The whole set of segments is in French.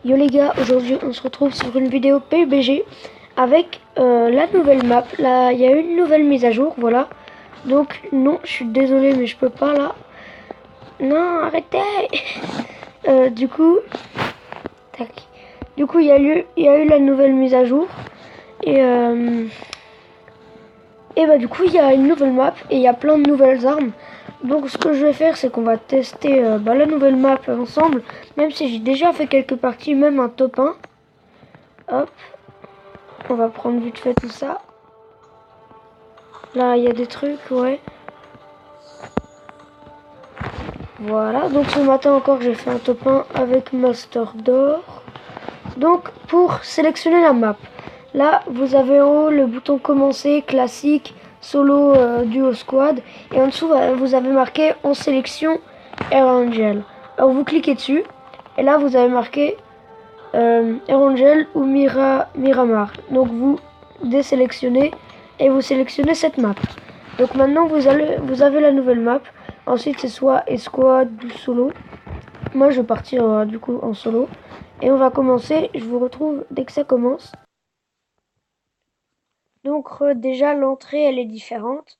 Yo les gars, aujourd'hui on se retrouve sur une vidéo PUBG avec la nouvelle map. Là, il y a une nouvelle mise à jour, voilà. Donc non, je suis désolé mais je peux pas là. Non, arrêtez. Du coup, tac. Du coup, il y a eu la nouvelle mise à jour et bah du coup il y a une nouvelle map et il y a plein de nouvelles armes. Donc ce que je vais faire, c'est qu'on va tester la nouvelle map ensemble, même si j'ai déjà fait quelques parties, même un top 1. Hop, on va prendre vite fait tout ça. Là, il y a des trucs, ouais. Voilà, donc ce matin encore, j'ai fait un top 1 avec Master d'or. Donc, pour sélectionner la map, là, vous avez en haut le bouton commencer, classique, solo, duo, squad. Et en dessous, vous avez marqué en sélection Air Angel. Alors, vous cliquez dessus. Et là, vous avez marqué Air Angel ou Miramar. Donc, vous désélectionnez et vous sélectionnez cette map. Donc, maintenant, vous avez la nouvelle map. Ensuite, c'est soit escouade ou solo. Moi, je vais partir du coup en solo. Et on va commencer. Je vous retrouve dès que ça commence. Donc, déjà, l'entrée, elle est différente.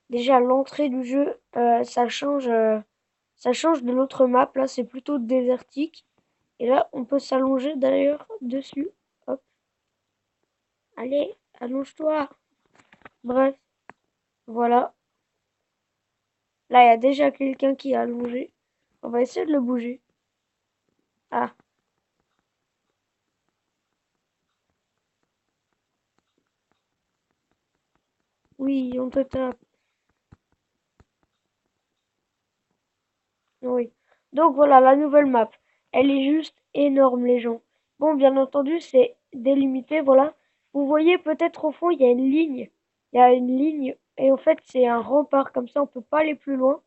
Déjà, l'entrée du jeu, ça change de l'autre map. Là, c'est plutôt désertique. Et là, on peut s'allonger d'ailleurs dessus. Hop. Allez, allonge-toi. Bref, voilà. Là, il y a déjà quelqu'un qui est allongé. On va essayer de le bouger. Ah, oui, on te tape. Oui. Donc voilà, la nouvelle map. Elle est juste énorme, les gens. Bon, bien entendu, c'est délimité, voilà. Vous voyez peut-être au fond, il y a une ligne. Il y a une ligne. Et en fait, c'est un rempart. Comme ça, on peut pas aller plus loin.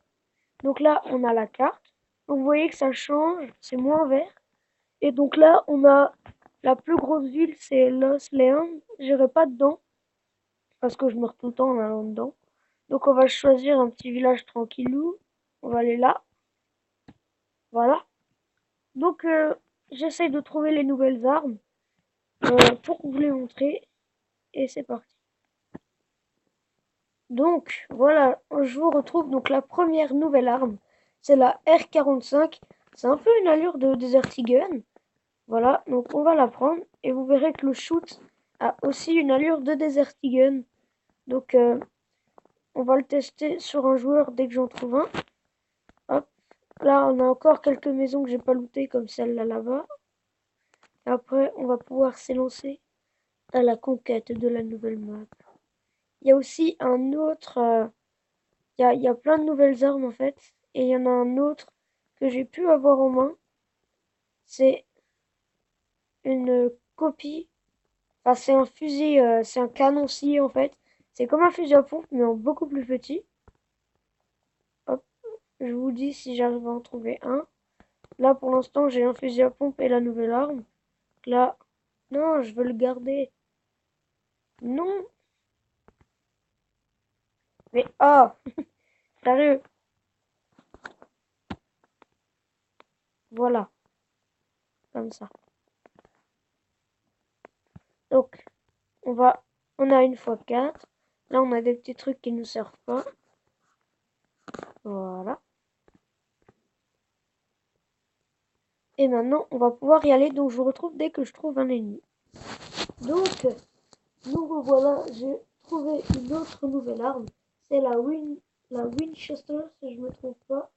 Donc là, on a la carte. Donc vous voyez que ça change. C'est moins vert. Et donc là, on a la plus grosse ville, c'est Los Leones. J'irai pas dedans. Parce que je meurs tout le temps en allant dedans. Donc on va choisir un petit village tranquillou. On va aller là. Voilà. Donc j'essaye de trouver les nouvelles armes pour vous les montrer. Et c'est parti. Donc voilà, je vous retrouve. Donc la première nouvelle arme, c'est la R45. C'est un peu une allure de Desert Eagle. Voilà, donc on va la prendre. Et vous verrez que le shoot a aussi une allure de Desert Eagle. Donc on va le tester sur un joueur dès que j'en trouve un. Hop. Là, on a encore quelques maisons que j'ai pas lootées comme celle-là là-bas. Et après, on va pouvoir s'élancer à la conquête de la nouvelle map. Il y a aussi un autre... il y a plein de nouvelles armes en fait. Et il y en a un autre que j'ai pu avoir en main. C'est une copie. Enfin, c'est un fusil, c'est un canon scié en fait. C'est comme un fusil à pompe mais en beaucoup plus petit. Hop, je vous dis si j'arrive à en trouver un. Là pour l'instant j'ai un fusil à pompe et la nouvelle arme. Là, non, je veux le garder. Non, mais ah, sérieux. Voilà, comme ça. Donc, on a une fois 4. Là, on a des petits trucs qui nous servent pas. Voilà. Et maintenant, on va pouvoir y aller. Donc, je vous retrouve dès que je trouve un ennemi. Donc, nous revoilà. J'ai trouvé une autre nouvelle arme. C'est la Winchester, si je me trompe pas.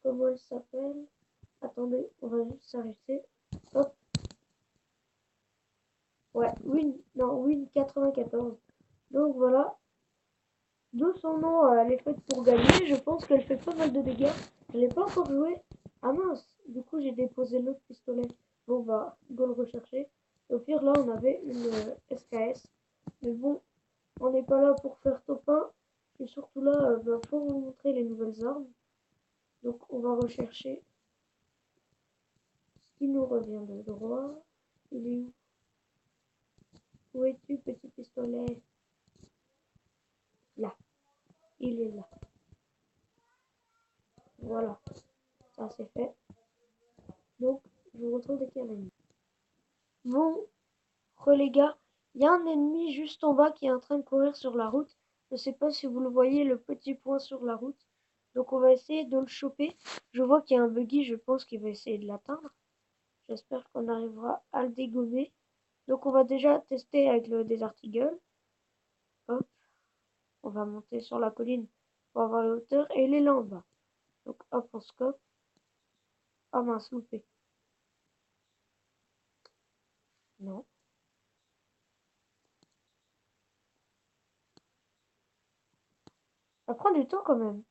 Comment elle s'appelle? Attendez, on va juste s'arrêter. Hop. Ouais, Win 94. Donc voilà. D'où son nom, elle est faite pour gagner. Je pense qu'elle fait pas mal de dégâts. Je l'ai pas encore joué. Ah mince, du coup j'ai déposé l'autre pistolet. Bon bah, go le rechercher. Au pire là on avait une SKS. Mais bon, on n'est pas là pour faire top 1. Et surtout là, pour vous montrer les nouvelles armes. Donc on va rechercher ce qui nous revient de droit. Il est où? Où es-tu, petit pistolet? Là. Il est là. Voilà. Ça c'est fait. Donc Je vous retrouve dès qu'il y a un ennemi. Bon, les gars, il y a un ennemi juste en bas qui est en train de courir sur la route. Je sais pas si vous le voyez, le petit point sur la route. Donc on va essayer de le choper. Je vois qu'il y a un buggy, je pense qu'il va essayer de l'atteindre. J'espère qu'on arrivera à le dégommer. Donc on va déjà tester avec le Desert Eagle. Hop, on va monter sur la colline pour avoir la hauteur. Et il est là en bas. Donc hop, on scope. Ah mince, loupé. Non. Ça prend du temps quand même.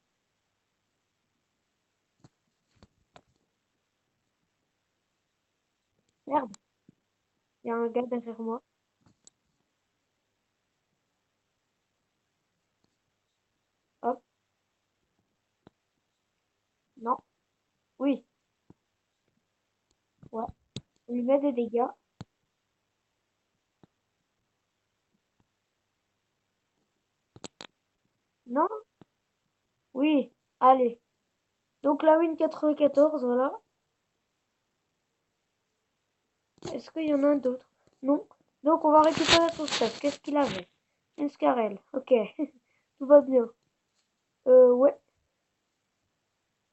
Merde, il y a un gars derrière moi. Hop, non. Oui, ouais. On lui met des dégâts. Non? Oui, allez. Donc la win 94, voilà. Est-ce qu'il y en a un d'autre? Non. Donc on va récupérer son stuff. Qu'est-ce qu'il avait? Une Scarelle. Ok. Tout va bien. Ouais.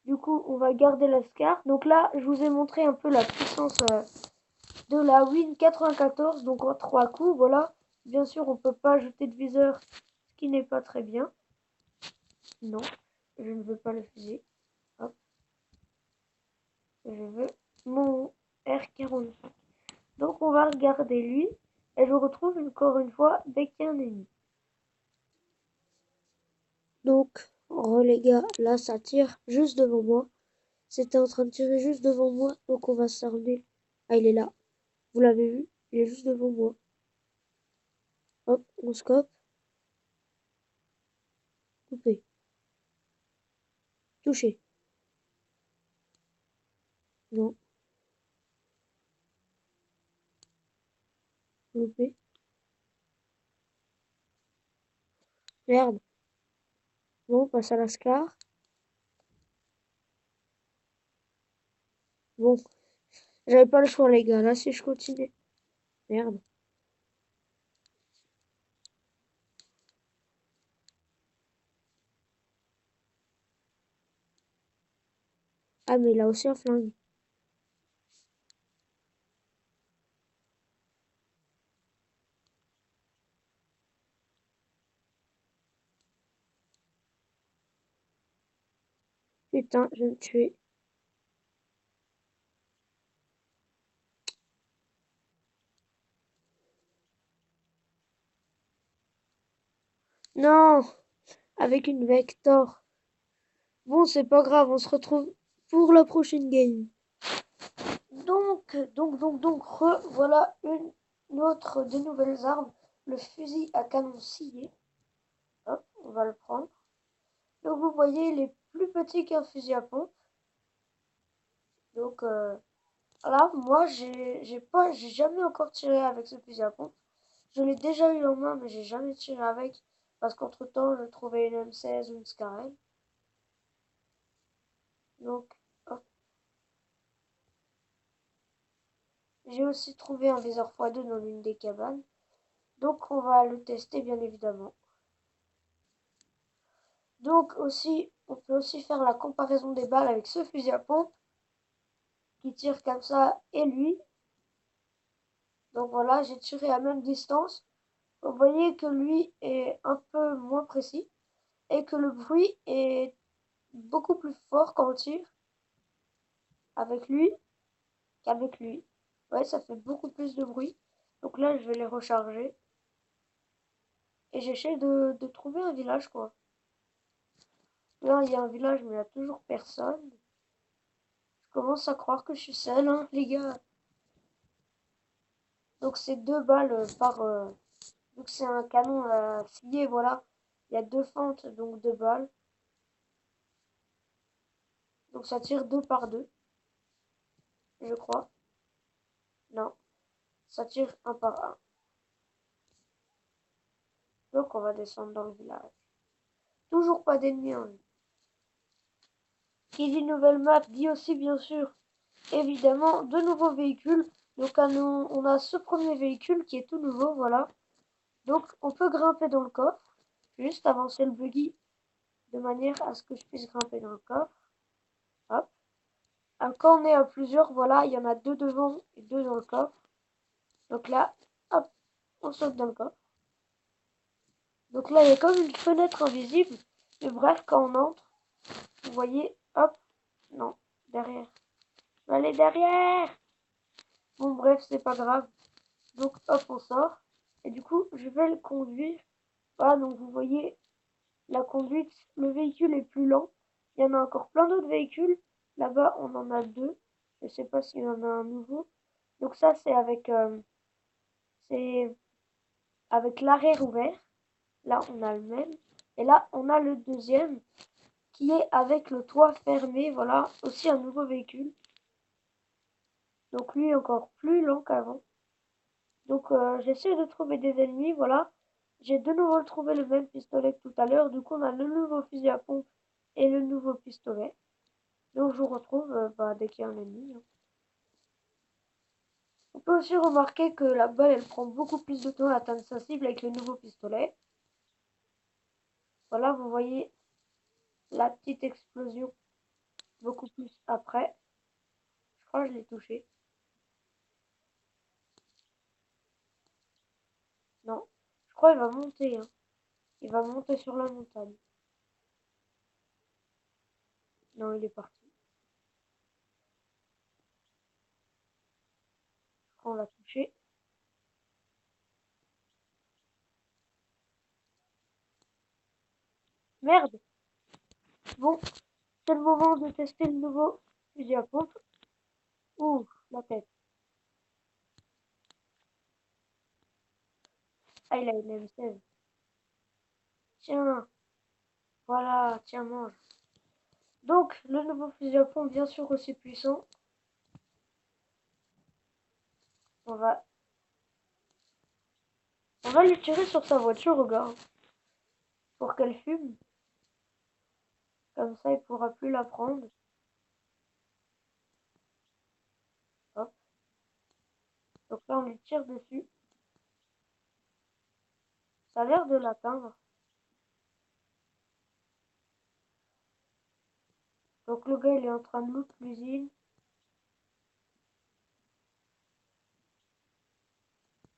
Du coup, on va garder la Scar. Donc là, je vous ai montré un peu la puissance de la Win 94. Donc en 3 coups, voilà. Bien sûr, on peut pas ajouter de viseur, ce qui n'est pas très bien. Non, je ne veux pas le fusil. Hop. Je veux mon R45. Donc on va regarder lui. Et je retrouve encore une fois dès qu'il y a un ennemi. Donc, les gars, là ça tire juste devant moi. C'était en train de tirer juste devant moi. Donc on va s'armer. Ah, il est là. Vous l'avez vu? Il est juste devant moi. Hop, on scope. Coupé. Touché. Non. Loupé. Merde. Bon, on passe à la Scar. Bon, j'avais pas le choix les gars. Là si je continue. Merde. Ah mais il a aussi un flingue. Putain, je vais me tuer. Non, avec une Vector. Bon, c'est pas grave, on se retrouve pour la prochaine game. Voilà une autre des nouvelles armes, le fusil à canon scié. Hop, on va le prendre. Donc vous voyez, il est plus petit qu'un fusil à pompe. Donc là, moi, j'ai jamais encore tiré avec ce fusil à pompe. Je l'ai déjà eu en main, mais j'ai jamais tiré avec parce qu'entre temps, je trouvais une M16 ou une Scarel. Donc, hop. J'ai aussi trouvé un viseur x2 dans l'une des cabanes. Donc, on va le tester, bien évidemment. Donc, aussi, on peut aussi faire la comparaison des balles avec ce fusil à pompe qui tire comme ça et lui. Donc voilà, j'ai tiré à même distance. Vous voyez que lui est un peu moins précis et que le bruit est beaucoup plus fort quand on tire avec lui qu'avec lui. Ouais, ça fait beaucoup plus de bruit. Donc là, je vais les recharger. Et j'essaie de trouver un village, quoi. Là, il y a un village, mais il n'y a toujours personne. Je commence à croire que je suis seul, hein, les gars. Donc c'est 2 balles par... donc c'est un canon scié, voilà. Il y a 2 fentes, donc 2 balles. Donc ça tire 2 par 2, je crois. Non, ça tire 1 par 1. Donc on va descendre dans le village. Toujours pas d'ennemis en vue. Qui dit nouvelle map dit aussi bien sûr évidemment de nouveaux véhicules. Donc on a ce premier véhicule qui est tout nouveau, voilà. Donc on peut grimper dans le coffre, juste avancer le buggy de manière à ce que je puisse grimper dans le coffre. Hop. Quand on est à plusieurs, voilà, il y en a deux devant et deux dans le coffre. Donc là, hop, on saute dans le coffre. Donc là, il y a comme une fenêtre invisible. Mais bref, quand on entre, vous voyez, hop, non, derrière. Je vais aller derrière. Bon, bref, c'est pas grave. Donc, hop, on sort. Et du coup, je vais le conduire. Voilà, donc vous voyez, la conduite, le véhicule est plus lent. Il y en a encore plein d'autres véhicules. Là-bas, on en a deux. Je sais pas s'il y en a un nouveau. Donc ça, c'est avec l'arrière ouvert. Là, on a le même. Et là, on a le deuxième qui est avec le toit fermé. Voilà, aussi un nouveau véhicule. Donc lui, encore plus lent qu'avant. Donc j'essaie de trouver des ennemis, voilà. J'ai de nouveau trouvé le même pistolet que tout à l'heure. Du coup, on a le nouveau fusil à pompe et le nouveau pistolet. Donc je vous retrouve dès qu'il y a un ennemi, hein. On peut aussi remarquer que la balle, elle prend beaucoup plus de temps à atteindre sa cible avec le nouveau pistolet. Voilà, vous voyez la petite explosion beaucoup plus après. Je crois que je l'ai touché. Non, je crois qu'il va monter, hein. Il va monter sur la montagne. Non, il est parti. Je crois qu'on l'a touché. Merde! Bon, c'est le moment de tester le nouveau fusil à pompe. Ouh, la tête. Ah, il a une M16. Tiens, voilà, tiens, mange. Donc, le nouveau fusil à pompe, bien sûr, aussi puissant. On va, on va lui tirer sur sa voiture, regarde, pour qu'elle fume. Comme ça, il pourra plus la prendre. Hop. Donc là, on lui tire dessus. Ça a l'air de l'atteindre. Donc le gars, il est en train de loot l'usine.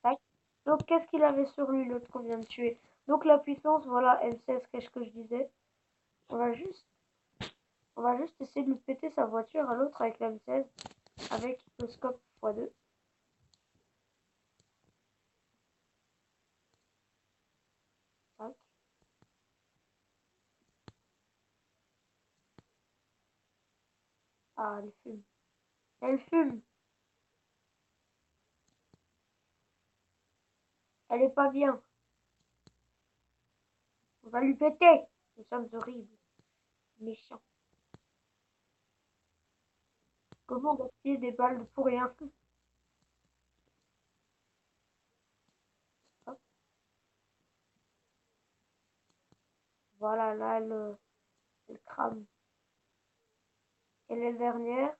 Tac. Donc, qu'est-ce qu'il avait sur lui, l'autre qu'on vient de tuer? Donc la puissance, voilà, M16, qu'est-ce que je disais? On va juste On va juste essayer de lui péter sa voiture à l'autre avec la M16, avec le scope x2. Tac. Ah, elle fume. Elle fume. Elle est pas bien. On va lui péter. Nous sommes horribles. Méchants. Comment gaspiller des balles pour rien? Hop. Voilà, là, elle crame. Et les dernières.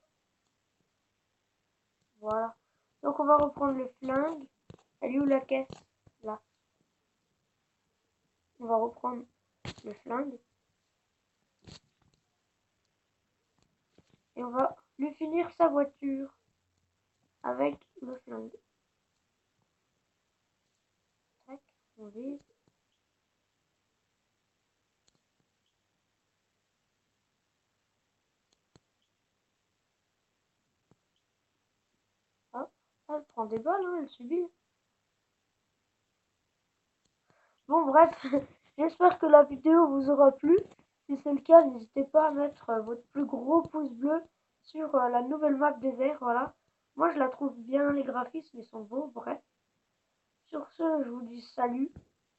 Voilà. Donc, on va reprendre le flingue. Elle est où la caisse? Là. On va reprendre le flingue. Et on va lui finir sa voiture avec le flingue. Tac, on vise. Hop, elle prend des balles, hein, elle subit. Bon, bref, j'espère que la vidéo vous aura plu. Si c'est le cas, n'hésitez pas à mettre votre plus gros pouce bleu sur la nouvelle map désert, voilà. Moi, je la trouve bien, les graphismes, ils sont beaux, bref. Sur ce, je vous dis salut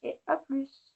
et à plus.